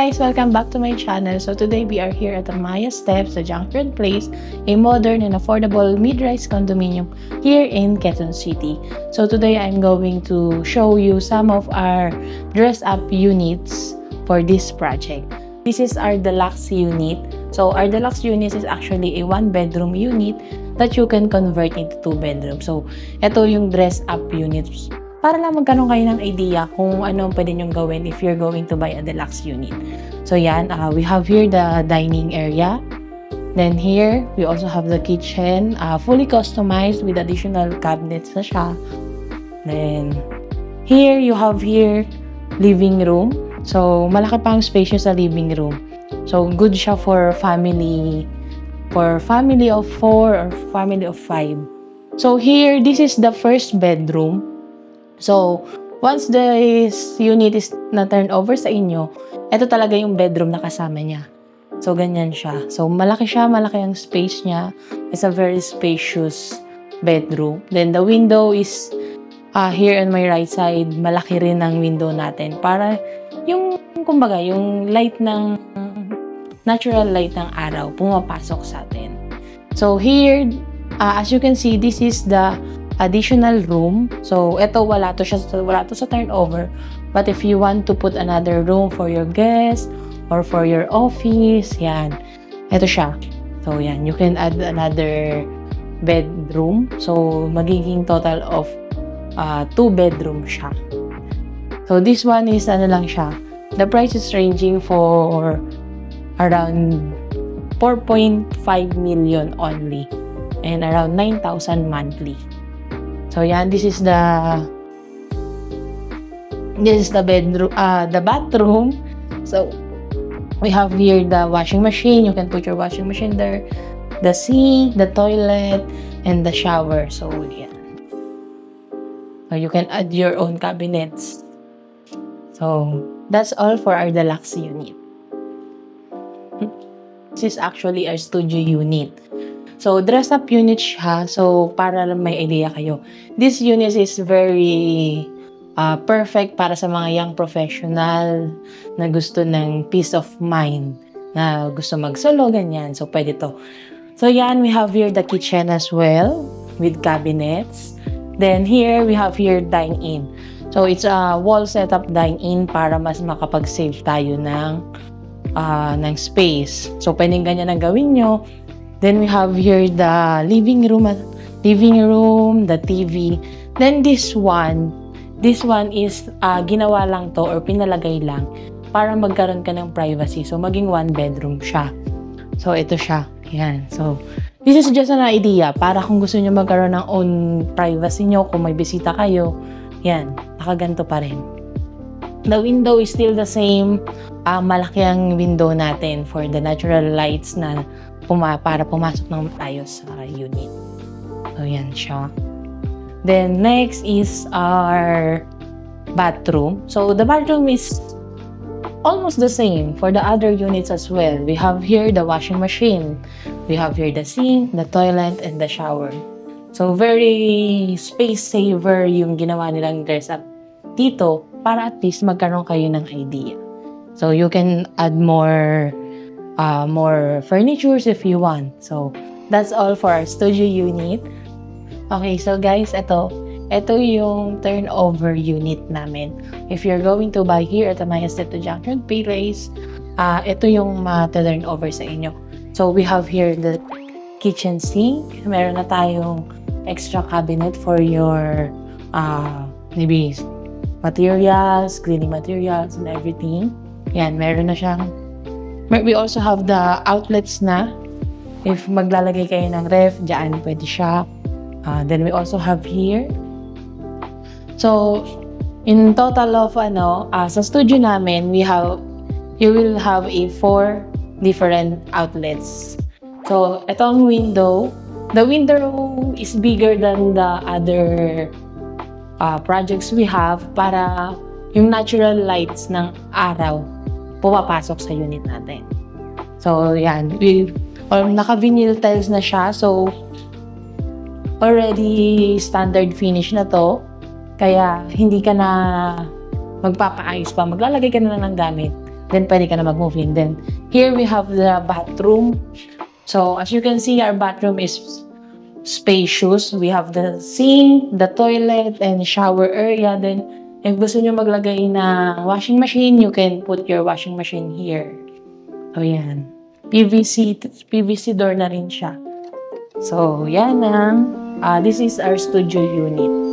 guys! Welcome back to my channel. So today we are here at the Maya Steps, the Junkyard Place, a modern and affordable mid-rise condominium here in Quezon City. So today I'm going to show you some of our dress-up units for this project. This is our deluxe unit. So our deluxe unit is actually a one-bedroom unit that you can convert into two-bedroom. So ito yung dress-up units. Para lang magkaroon kayo ng idea kung ano pwede nyong gawin if you're going to buy a deluxe unit. So yan, we have here the dining area. Then here, we also have the kitchen, fully customized with additional cabinets na siya. Then here, you have here living room. So malaki pang spacious sa living room. So good siya for family of 4 or family of 5. So here, this is the first bedroom. So, once this unit is na-turn over sa inyo, ito talaga yung bedroom na kasama niya. So, ganyan siya. So, malaki siya, malaki ang space niya. It's a very spacious bedroom. Then, the window is here on my right side. Malaki rin ang window natin. Para yung, kumbaga, yung light ng, natural light ng araw, pumapasok sa atin. So, here, as you can see, this is the additional room. So, ito wala to sa turnover. But if you want to put another room for your guests or for your office, yan. Ito siya. So, yan. You can add another bedroom. So, magiging total of 2 bedroom siya. So, this one is ano lang siya. The price is ranging for around 4.5 million only. And around 9,000 monthly. So yan, this is the bedroom, the bathroom. So we have here the washing machine. You can put your washing machine there, the sink, the toilet, and the shower. So yeah. So you can add your own cabinets. So that's all for our deluxe unit. This is actually our studio unit. So, dress-up unit siya. So, para may idea kayo. This unit is very perfect para sa mga young professional na gusto ng peace of mind, na gusto mag-solo, ganyan. So, pwede to. So, yan, we have here the kitchen as well with cabinets. Then, here, we have here dine-in. So, it's a wall setup dine-in para mas makapag-save tayo ng space. So, pwedeng ganyan ang gawin nyo. Then we have here the living room, the TV. Then this one is ginawa lang to or pinalagay lang para magkaroon ka ng privacy. So maging one bedroom siya. So ito siya. Yan. So this is just an idea para kung gusto niyo magkaroon ng own privacy niyo, kung may bisita kayo, yan, nakaganto pa rin. The window is still the same. Malaki ang window natin for the natural lights na para pumasok ng tayo sa unit. So, yan siya. Then, next is our bathroom. So, the bathroom is almost the same for the other units as well. We have here the washing machine. We have here the sink, the toilet, and the shower. So, very space saver yung ginawa nilang dress up dito para at least magkaroon kayo ng idea. So, you can add more furnitures if you want. So, that's all for our studio unit. Okay, so guys, ito yung turnover unit namin. If you're going to buy here at the Maya Steps Junkyard Place, ito yung ma-turnover sa inyo. So, we have here the kitchen sink. Meron na tayong extra cabinet for your maybe materials, cleaning materials, and everything. Yan, meron na siyang. We also have the outlets na. If maglalagay kayo ng ref, dyan pwede siya. Then we also have here. So, in total of sa studio namin, you will have 4 different outlets. So, itong window, the window is bigger than the other projects we have para yung natural lights ng araw pumapasok sa unit natin. So, yan. Naka-vinyl tiles na siya. So, already standard finish na to. Kaya, hindi ka na magpapaayos pa. Maglalagay ka na lang ng gamit. then pwede ka na mag-move in. Then, here we have the bathroom. So, as you can see, our bathroom is spacious. We have the sink, the toilet, and shower area. Then, if gusto nyo maglagay ng washing machine, you can put your washing machine here. So, yan. PVC door na rin siya. So, yan ang, this is our studio unit.